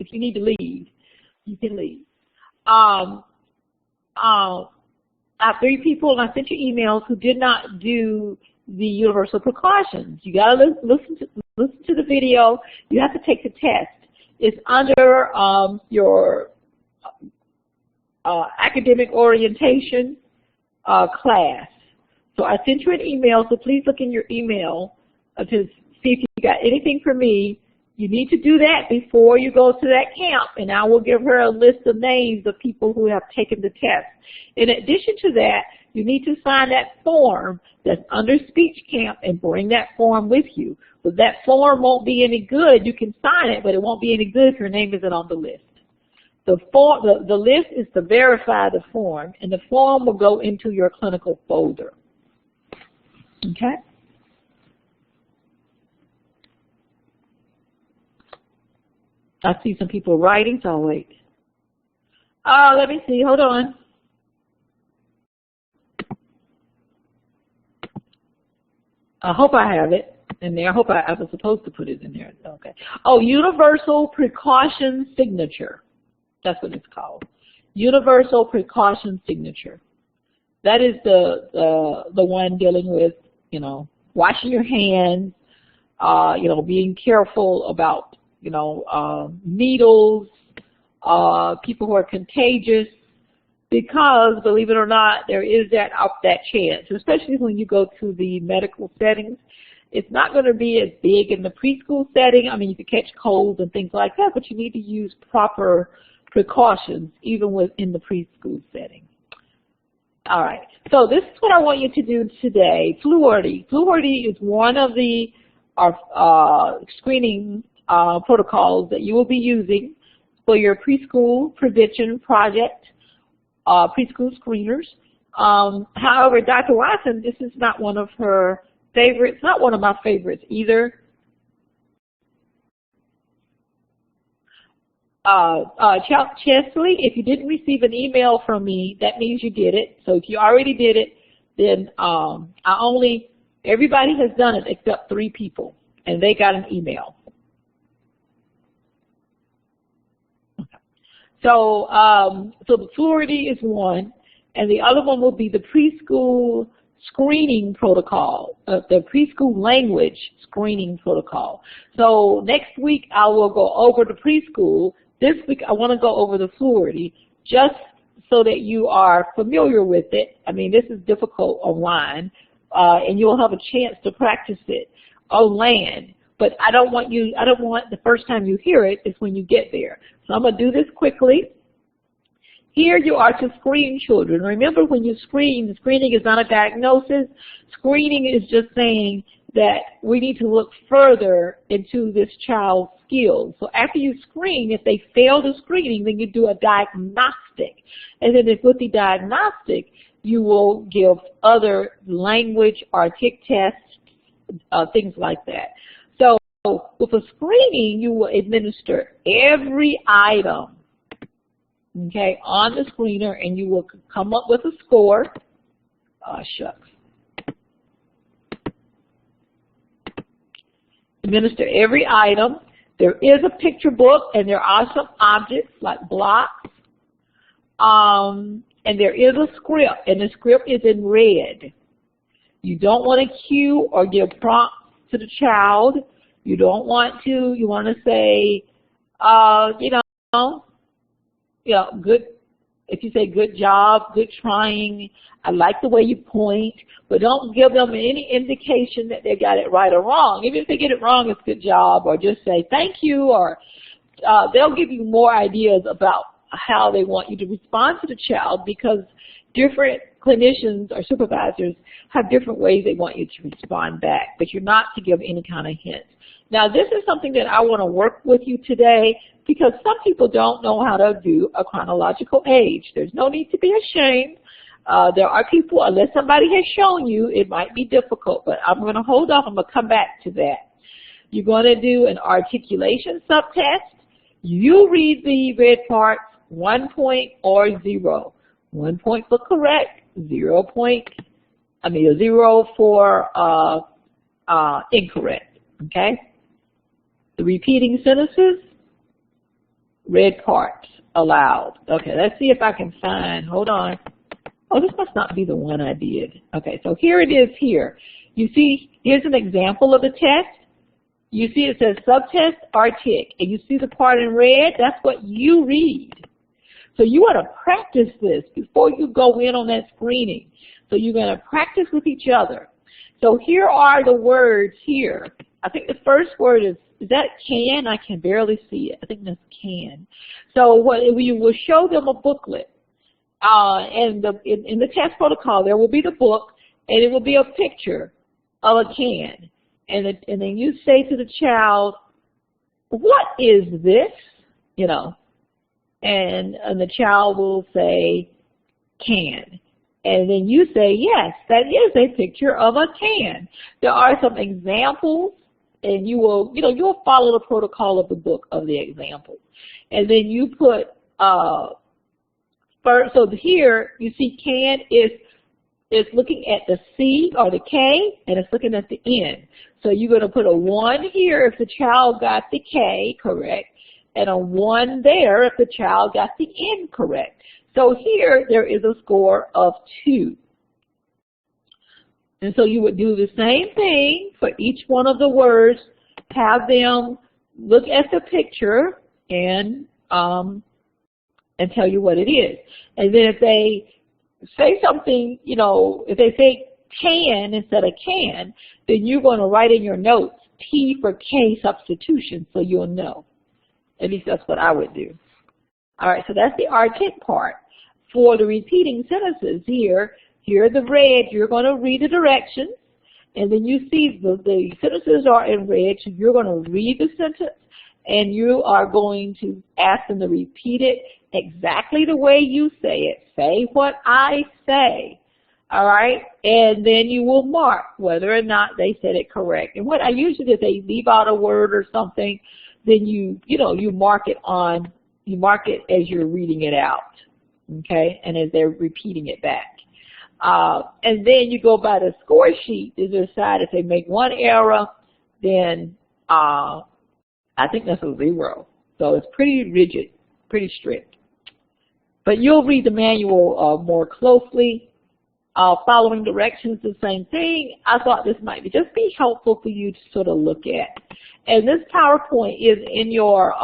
If you need to leave, you can leave. I have 3 people, and I sent you emails, who did not do the universal precautions. You got to listen to the video. You have to take the test. It's under your academic orientation class. So I sent you an email, so please look in your email to see if you got anything for me. You need to do that before you go to that camp, and I will give her a list of names of people who have taken the test. In addition to that, you need to sign that form that's under speech camp and bring that form with you. But that form won't be any good. You can sign it, but it won't be any good if your name isn't on the list. The list is to verify the form, and the form will go into your clinical folder. Okay? I see some people writing, so I'll wait. Let me see. Hold on. I hope I have it in there. I hope I was supposed to put it in there. Okay. Oh, universal precaution signature. That's what it's called. Universal precaution signature. That is the one dealing with, you know, washing your hands, you know, being careful about, you know, needles, people who are contagious, because, believe it or not, there is that chance, especially when you go to the medical settings. It's not going to be as big in the preschool setting. I mean, you can catch colds and things like that, but you need to use proper precautions even within the preschool setting. All right, so this is what I want you to do today. Fluoride. Fluoride is one of the screening protocols that you will be using for your preschool prevention project, preschool screeners. However, Dr. Watson, this is not one of her favorites, not one of my favorites either. Chesley, if you didn't receive an email from me, that means you did it. So if you already did it, then everybody has done it except 3 people, and they got an email. Okay. So the fluoride is one, and the other one will be the preschool screening protocol, the preschool language screening protocol. So next week I will go over the preschool. This week I want to go over the fluoride, just so that you are familiar with it. I mean, this is difficult online, and you'll have a chance to practice it on land. But I don't want the first time you hear it is when you get there. So I'm going to do this quickly. Here you are to screen children. Remember, when you screen, the screening is not a diagnosis. Screening is just saying that we need to look further into this child's skills. So after you screen, if they fail the screening, then you do a diagnostic. And then with the diagnostic, you will give other language or TIC tests, things like that. So with a screening, you will administer every item, okay, on the screener, and you will come up with a score. Shucks. Administer every item. There is a picture book, and there are some objects like blocks, and there is a script, and the script is in red. You don't want to cue or give prompts to the child. You don't want to. You want to say, good. If you say good job, good trying, I like the way you point, but don't give them any indication that they got it right or wrong. Even if they get it wrong, it's good job, or just say thank you, or they'll give you more ideas about how they want you to respond to the child, because different clinicians or supervisors have different ways they want you to respond back, but you're not to give any kind of hint. Now, this is something that I want to work with you today, because some people don't know how to do a chronological age. There's no need to be ashamed. There are people, unless somebody has shown you, it might be difficult, but I'm going to hold off. I'm going to come back to that. You're going to do an articulation subtest. You read the red parts, 1 point or 0. 1 point for correct, 0 for incorrect, okay? The repeating sentences, red parts allowed. Okay, let's see if I can find, hold on. Oh, this must not be the one I did. Okay, so here it is here. You see, here's an example of the test. You see it says subtest artic, and you see the part in red? That's what you read. So you want to practice this before you go in on that screening. So you're going to practice with each other. So here are the words here. I think the first word is that can? I can barely see it. I think that's can. So what we will show them a booklet. And in the test protocol, there will be the book, and it will be a picture of a can. And then you say to the child, what is this? You know, and the child will say, can. And then you say, yes, that is a picture of a can. There are some examples, and you'll follow the protocol of the book of the example. And then you put, first, so here you see can is looking at the C or the K, and it's looking at the N. So you're going to put a 1 here if the child got the K correct, and a 1 there if the child got the N correct. So here there is a score of 2. And so you would do the same thing for each one of the words, have them look at the picture and tell you what it is. And then if they say something, you know, if they say can instead of can, then you're going to write in your notes T for K substitution so you'll know. At least that's what I would do. All right, so that's the artic part. For the repeating sentences here the red, you're going to read the directions, and then you see the sentences are in red, so you're going to read the sentence, and you are going to ask them to repeat it exactly the way you say it. Say what I say, all right? And then you will mark whether or not they said it correct. And what I usually do, if they leave out a word or something, then you mark it as you're reading it out, okay? And as they're repeating it back. And then you go by the score sheet to decide if they make one error, then I think that's a 0. So it's pretty rigid, pretty strict. But you'll read the manual more closely. Following directions, the same thing. I thought this might just be helpful for you to sort of look at. And this PowerPoint is in your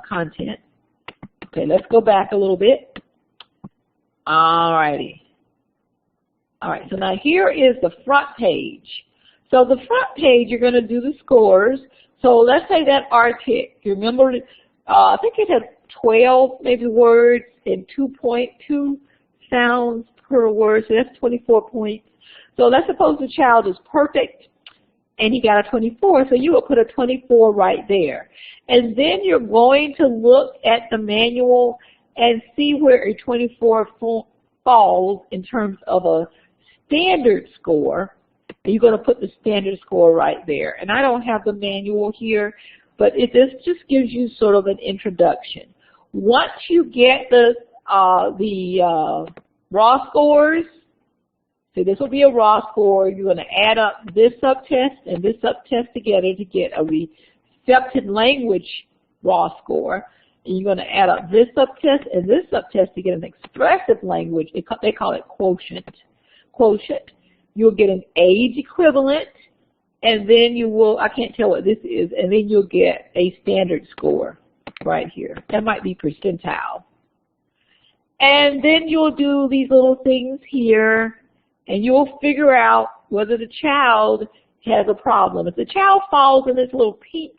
content. Okay, let's go back a little bit. All righty. All right, so now here is the front page. So the front page, you're going to do the scores. So let's say that artic, you remember, I think it had 12 maybe words and 2.2 sounds per word, so that's 24 points. So let's suppose the child is perfect and he got a 24, so you will put a 24 right there. And then you're going to look at the manual and see where a 24 falls in terms of a standard score. And you're going to put the standard score right there. And I don't have the manual here, but this just gives you sort of an introduction. Once you get the raw scores, so this will be a raw score. You're going to add up this subtest and this subtest together to get a receptive language raw score. And you're going to add up this subtest and this subtest to get an expressive language. They call it quotient. You'll get an age equivalent, and then you will, I can't tell what this is, and then you'll get a standard score right here. That might be percentile. And then you'll do these little things here, and you'll figure out whether the child has a problem. If the child falls in this little pink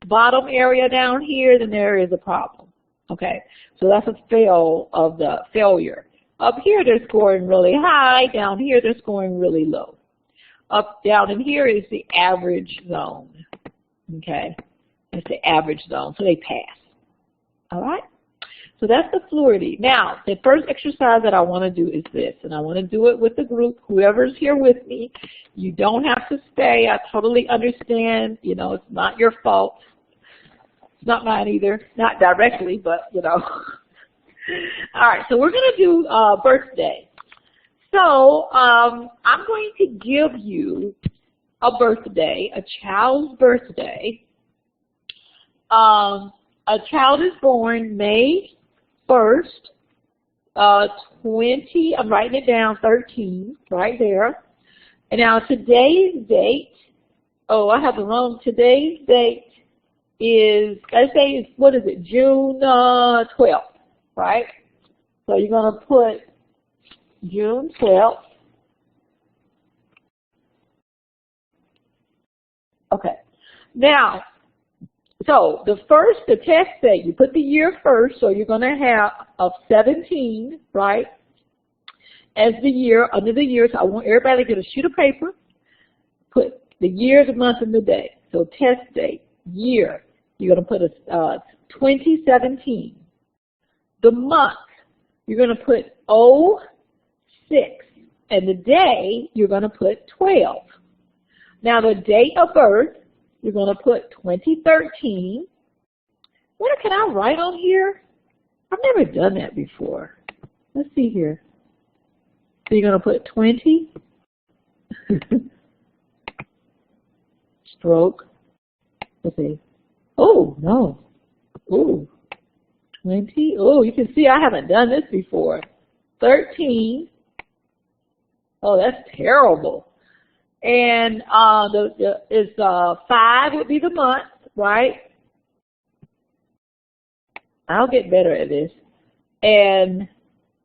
bottom area down here, then there is a problem. Okay, so that's a fail of the failure. Up here they're scoring really high, down here they're scoring really low. Down in here is the average zone. Okay, it's the average zone, so they pass. All right, so that's the fluidity. Now, the first exercise that I want to do is this, and I want to do it with the group, whoever's here with me. You don't have to stay. I totally understand. You know, it's not your fault. It's not mine either, not directly, but, you know. All right, so we're going to do birthday. So I'm going to give you a birthday, a child's birthday. a child is born May 1st, 20, I'm writing it down, 13, right there. And now today's date, oh, I have the wrong, today's date is, let's say, what is it, June 12th, right? So you're going to put June 12th. Okay. Now, so the test date, you put the year first, so you're going to have of 17, right, as the year, under the year. So I want everybody to get a sheet of paper, put the year, the month, and the day. So test date, year, you're going to put a 2017. The month, you're going to put 06, and the day, you're going to put 12. Now the date of birth, you're going to put 2013. What can I write on here? I've never done that before. Let's see here. So you're going to put 20, stroke, let's see. Oh, no. Oh, 20. Oh, you can see I haven't done this before. 13. Oh, that's terrible. And 5 would be the month, right? I'll get better at this. And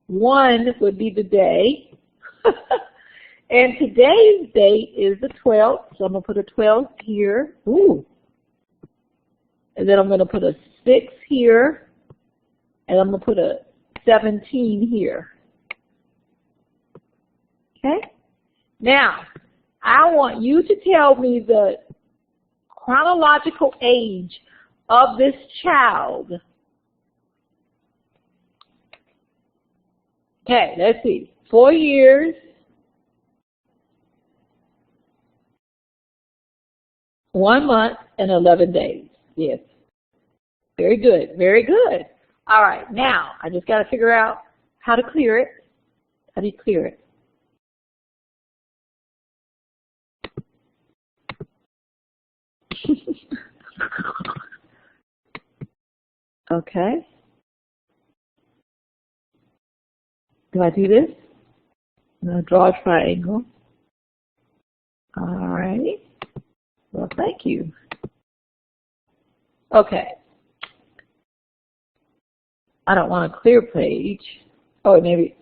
1 would be the day. And today's date is the 12th, so I'm going to put a 12 here. Ooh. And then I'm going to put a 6 here, and I'm going to put a 17 here. Okay? Now, I want you to tell me the chronological age of this child. Okay, let's see. 4 years, 1 month, and 11 days. Yes. Very good. Very good. All right. Now, I just got to figure out how to clear it. How do you clear it? Okay. Do I do this? I'm going to draw a triangle. All right. Well, thank you. Okay. I don't want a clear page. Oh, maybe.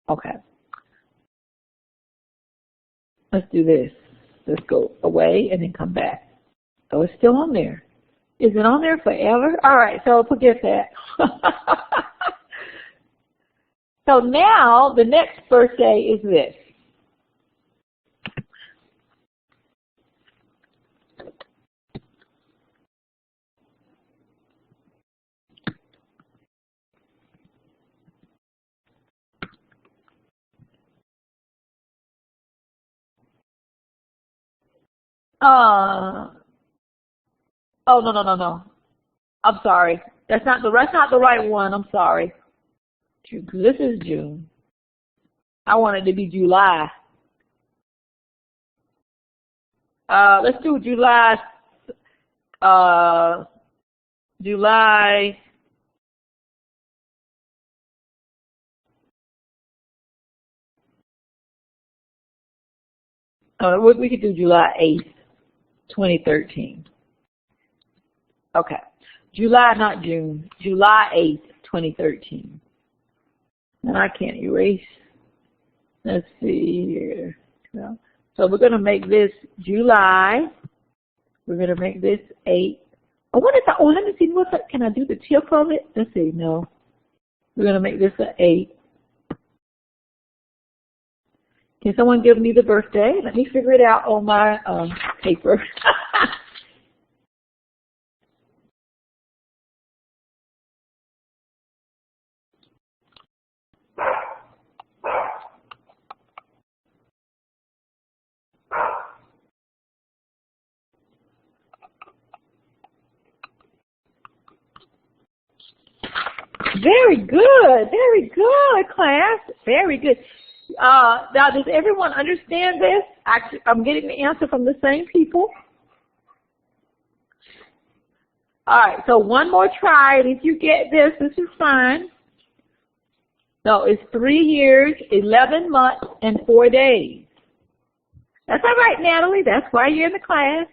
Okay. Let's do this. Let's go away and then come back. Oh, it's still on there. Is it on there forever? All right, so forget that. So now the next birthday is this. Oh, no. I'm sorry. That's not the right one. I'm sorry. Because this is June. I want it to be July. Let's do July. July. We could do July 8th, 2013. Okay. July, not June. July 8th, 2013. And I can't erase. Let's see here. So we're going to make this July. We're going to make this 8. Oh, what is that? Oh, let me see. What's that? Can I do the tip of it? Let's see. No. We're going to make this an 8. Can someone give me the birthday? Let me figure it out on my paper. Very good, class. Very good. Now, does everyone understand this? I'm getting the answer from the same people. All right, so one more try, and if you get this, this is fine. No, it's 3 years, 11 months, and 4 days. That's all right, Natalie. That's why you're in the class.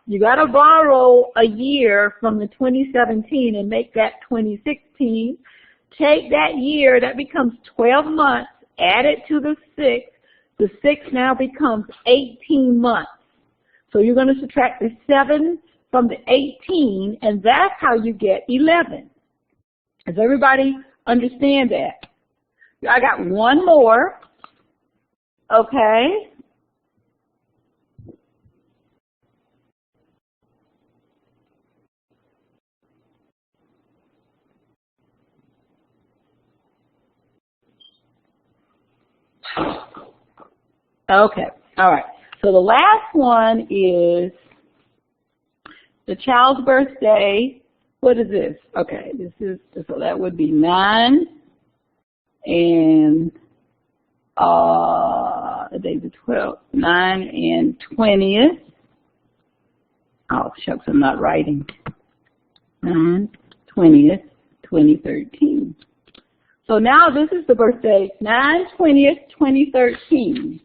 You got to borrow a year from the 2017 and make that 2016. Take that year, that becomes 12 months, add it to the 6. The 6 now becomes 18 months. So you're going to subtract the 7 from the 18, and that's how you get 11. Does everybody understand that? I got one more. Okay. Okay. All right. So the last one is the child's birthday. What is this? Okay. This is, so that would be 9 and the day the 12th, 9 and 20th. Oh, shucks, I'm not writing. 9, 20th, 2013. So now this is the birthday, 9/20th, 2013.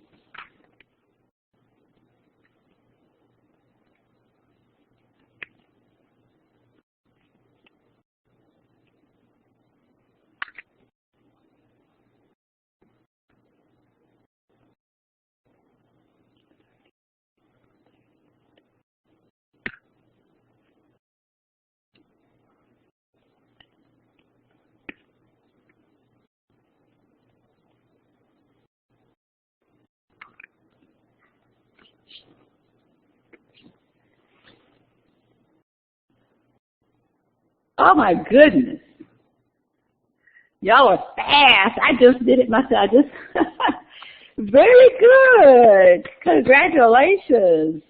Oh my goodness. Y'all are fast. I just did it myself. Very good. Congratulations.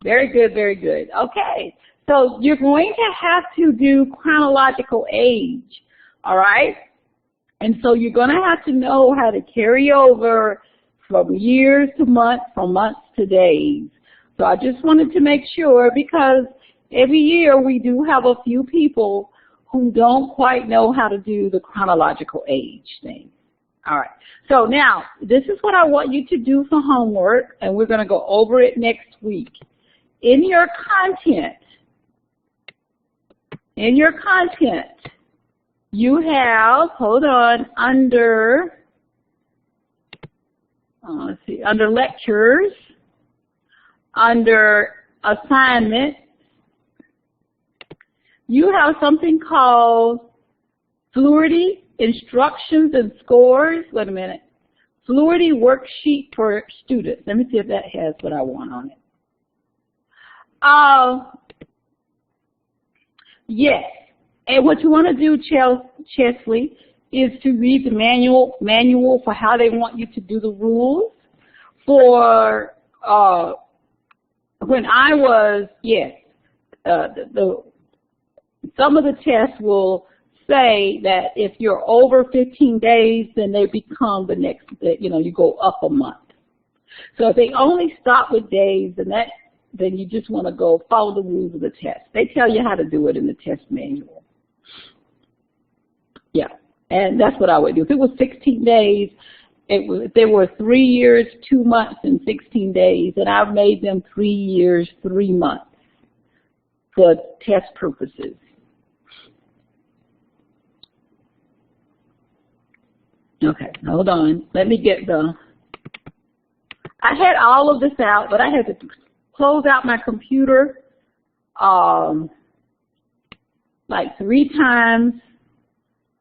Very good, very good. Okay. So you're going to have to do chronological age. All right? And so you're going to have to know how to carry over from years to months, from months to days. So I just wanted to make sure, because every year we do have a few people who don't quite know how to do the chronological age thing. All right. So now, this is what I want you to do for homework, and we're going to go over it next week. In your content, you have, hold on, under, let's see, under lectures, under assignment, you have something called Fluidity, Instructions and Scores. Wait a minute. Fluidity Worksheet for Students. Let me see if that has what I want on it. Yes. And what you want to do, Chesley, is to read the manual for how they want you to do the rules. For when I was, yes, some of the tests will say that if you're over 15 days, then they become the next, you go up a month. So if they only stop with days, then you just want to go follow the rules of the test. They tell you how to do it in the test manual. Yeah, and that's what I would do. If it was 16 days, if they were 3 years, 2 months, and 16 days, and I've made them 3 years, 3 months for test purposes. Okay, hold on. Let me get I had all of this out, but I had to close out my computer like 3 times.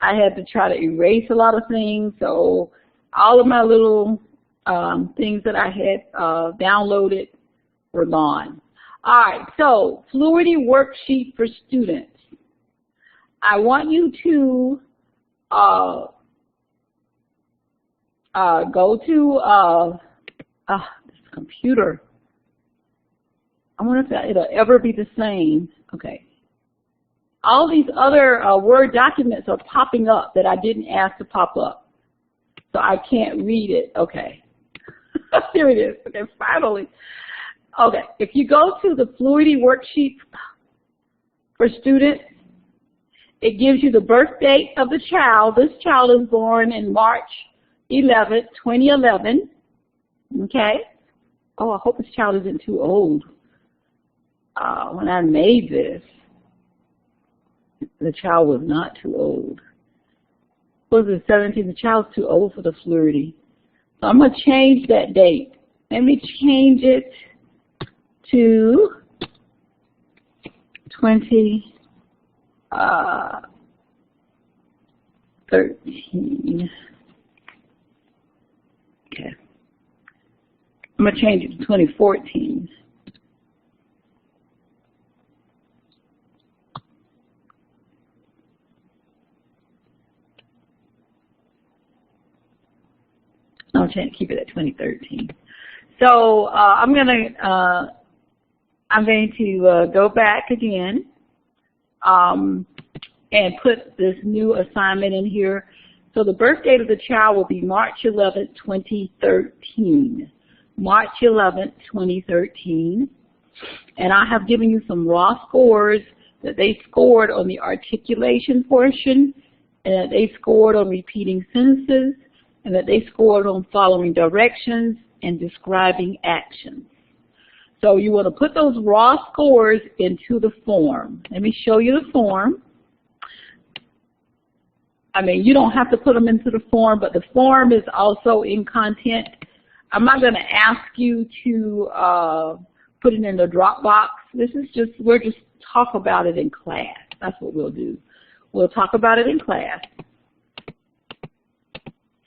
I had to try to erase a lot of things, so all of my little things that I had downloaded were gone. All right, so Fluidity Worksheet for Students. I want you to go to this computer. I wonder if it'll ever be the same. Okay. All these other Word documents are popping up that I didn't ask to pop up. So I can't read it. Okay. Here it is. Okay, finally. Okay, if you go to the Fluidity Worksheet, for students. It gives you the birth date of the child. This child is born in March 11th, 2011. Okay? Oh, I hope this child isn't too old. When I made this, the child was not too old. Was it 17? The child's too old for the Fluidity. So I'm going to change that date. Let me change it to 2013. Okay. I'm going to change it to 2014. I'll keep it at 2013. So I'm going to go back again and put this new assignment in here. So the birth date of the child will be March 11th, 2013. March 11th, 2013. And I have given you some raw scores that they scored on the articulation portion, and that they scored on repeating sentences, and that they scored on following directions and describing actions. So you want to put those raw scores into the form. Let me show you the form. I mean, you don't have to put them into the form, but the form is also in content. I'm not going to ask you to put it in the Dropbox. This is just, we'll just talk about it in class. That's what we'll do. We'll talk about it in class.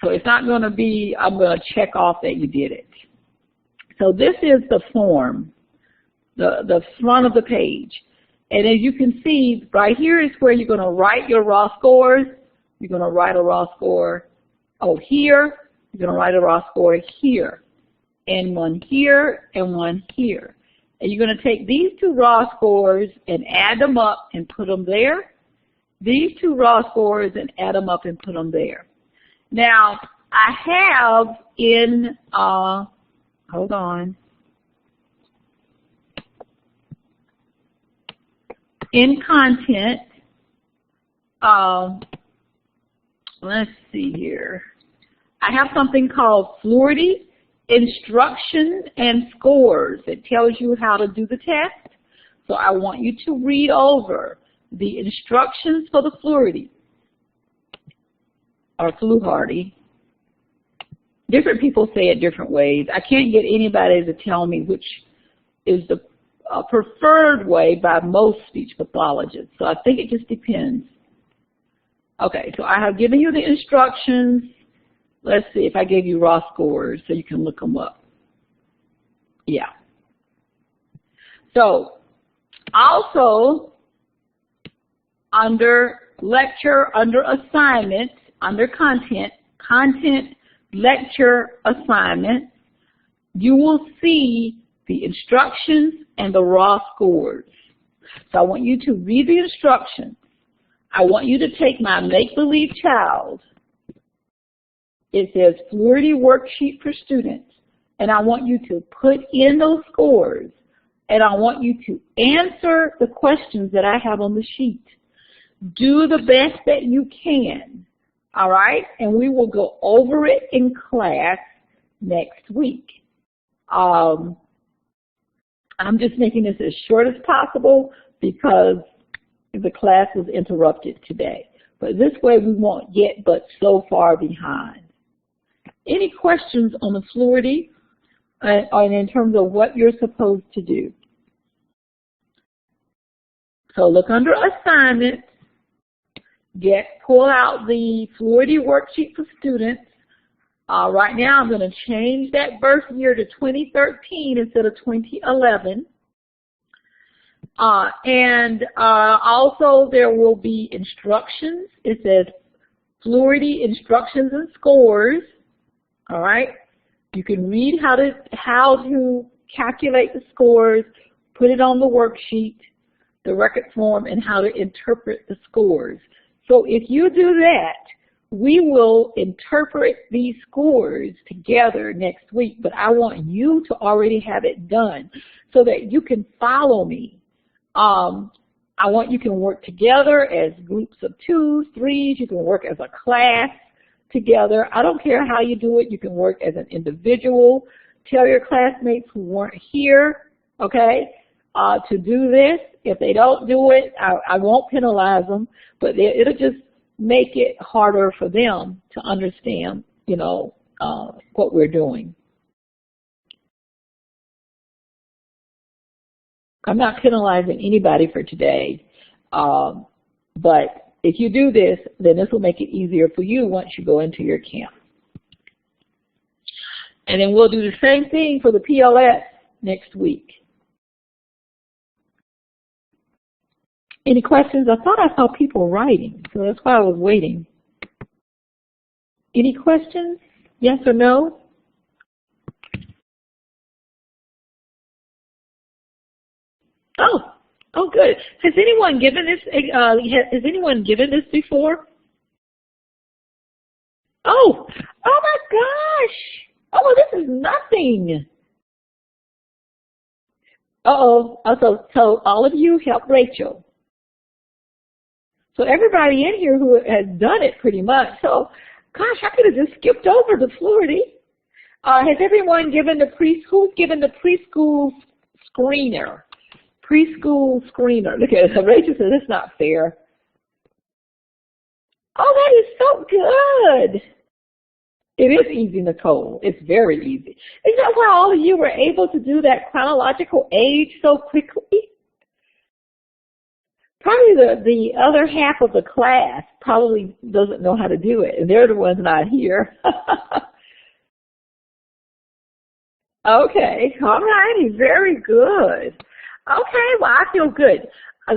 So it's not going to be, I'm going to check off that you did it. So this is the form, the front of the page. And as you can see, right here is where you're going to write your raw scores. You're going to write a raw score, here. You're going to write a raw score here, and one here, and one here. And you're going to take these two raw scores and add them up and put them there. These two raw scores and add them up and put them there. Now, I have in, hold on, in content, let's see here. I have something called Fluidity, Instruction, and Scores. It tells you how to do the test. So I want you to read over the instructions for the Fluidity, or Fluhardy. Different people say it different ways. I can't get anybody to tell me which is the preferred way by most speech pathologists. So I think it just depends. Okay, so I have given you the instructions. Let's see if I gave you raw scores so you can look them up. Yeah. So also under lecture, under assignment, under content, lecture assignment, you will see the instructions and the raw scores. So I want you to read the instructions. I want you to take my make-believe child. It says Fluidity Worksheet for Students. And I want you to put in those scores. And I want you to answer the questions that I have on the sheet. Do the best that you can. All right? And we will go over it in class next week. I'm just making this as short as possible because the class was interrupted today. But this way we won't get but so far behind. Any questions on the Fluidity and in terms of what you're supposed to do? So look under assignments. Pull out the Fluidity Worksheet for Students. Right now I'm going to change that birth year to 2013 instead of 2011. Also there will be instructions. It says Fluidity Instructions and Scores. All right. You can read how to calculate the scores, put it on the worksheet, the record form, and how to interpret the scores. So if you do that, we will interpret these scores together next week, but I want you to already have it done so that you can follow me. I want you can work together as groups of 2s, 3s. You can work as a class together. I don't care how you do it. You can work as an individual. Tell your classmates who weren't here, okay, to do this. If they don't do it, I won't penalize them, but it'll just make it harder for them to understand, you know, what we're doing. I'm not penalizing anybody for today, but if you do this, then this will make it easier for you once you go into your camp. And then we'll do the same thing for the PLS next week. Any questions? I thought I saw people writing, so that's why I was waiting. Any questions? Yes or no? Oh, good. Has anyone given this? Has anyone given this before? Oh my gosh! Oh, this is nothing. So all of you help Rachel. So everybody in here who has done it pretty much. So, gosh, I could have just skipped over the fluidity. Has everyone given the who's given the preschool screener? Preschool screener. Look at it. Rachel says it's not fair. Oh, that is so good. It is easy, Nicole. It's very easy. Is that why all of you were able to do that chronological age so quickly? Probably the other half of the class probably doesn't know how to do it, and they're the ones not here. Okay, all righty, very good. Okay, well, I feel good.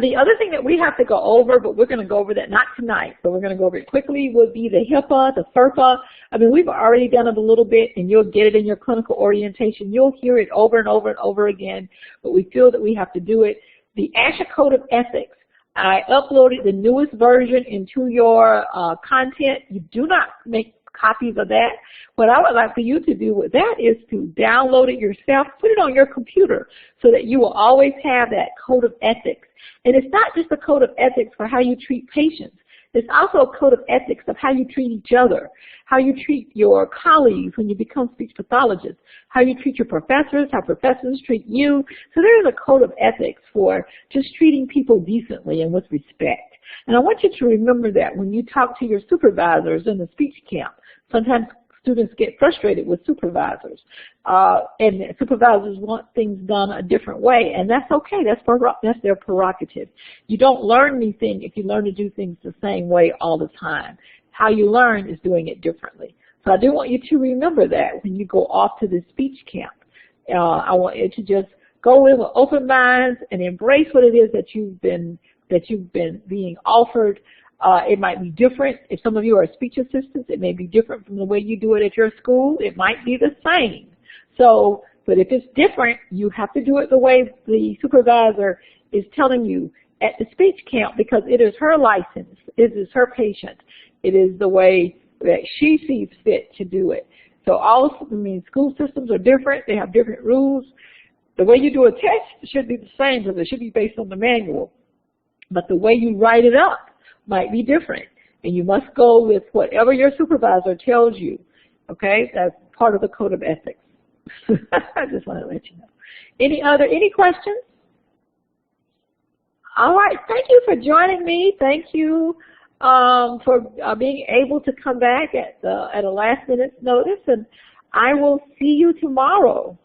The other thing that we have to go over, but we're going to go over that not tonight, but we're going to go over it quickly, would be the HIPAA, the FERPA. I mean, we've already done it a little bit, and you'll get it in your clinical orientation. You'll hear it over and over and over again, but we feel that we have to do it. The ASHA Code of Ethics, I uploaded the newest version into your content. You do not make copies of that. What I would like for you to do with that is to download it yourself, put it on your computer so that you will always have that code of ethics. And it's not just a code of ethics for how you treat patients. It's also a code of ethics of how you treat each other, how you treat your colleagues when you become speech pathologists, how you treat your professors, how professors treat you. So there is a code of ethics for just treating people decently and with respect. And I want you to remember that when you talk to your supervisors in the speech camp. Sometimes students get frustrated with supervisors, and supervisors want things done a different way, and that's okay. That's their prerogative. You don't learn anything if you learn to do things the same way all the time. How you learn is doing it differently. So I do want you to remember that when you go off to the speech camp. I want you to just go in with open minds and embrace what it is that you've been being offered. It might be different. If some of you are speech assistants, it may be different from the way you do it at your school. It might be the same. So, but if it's different, you have to do it the way the supervisor is telling you at the speech camp, because it is her license, it is her patient, it is the way that she sees fit to do it. So school systems are different. They have different rules. The way you do a test should be the same because it should be based on the manual. But the way you write it up might be different, and you must go with whatever your supervisor tells you, okay? That's part of the code of ethics. I just want to let you know. Any questions? All right, thank you for joining me. Thank you for being able to come back at a last minute's notice, and I will see you tomorrow.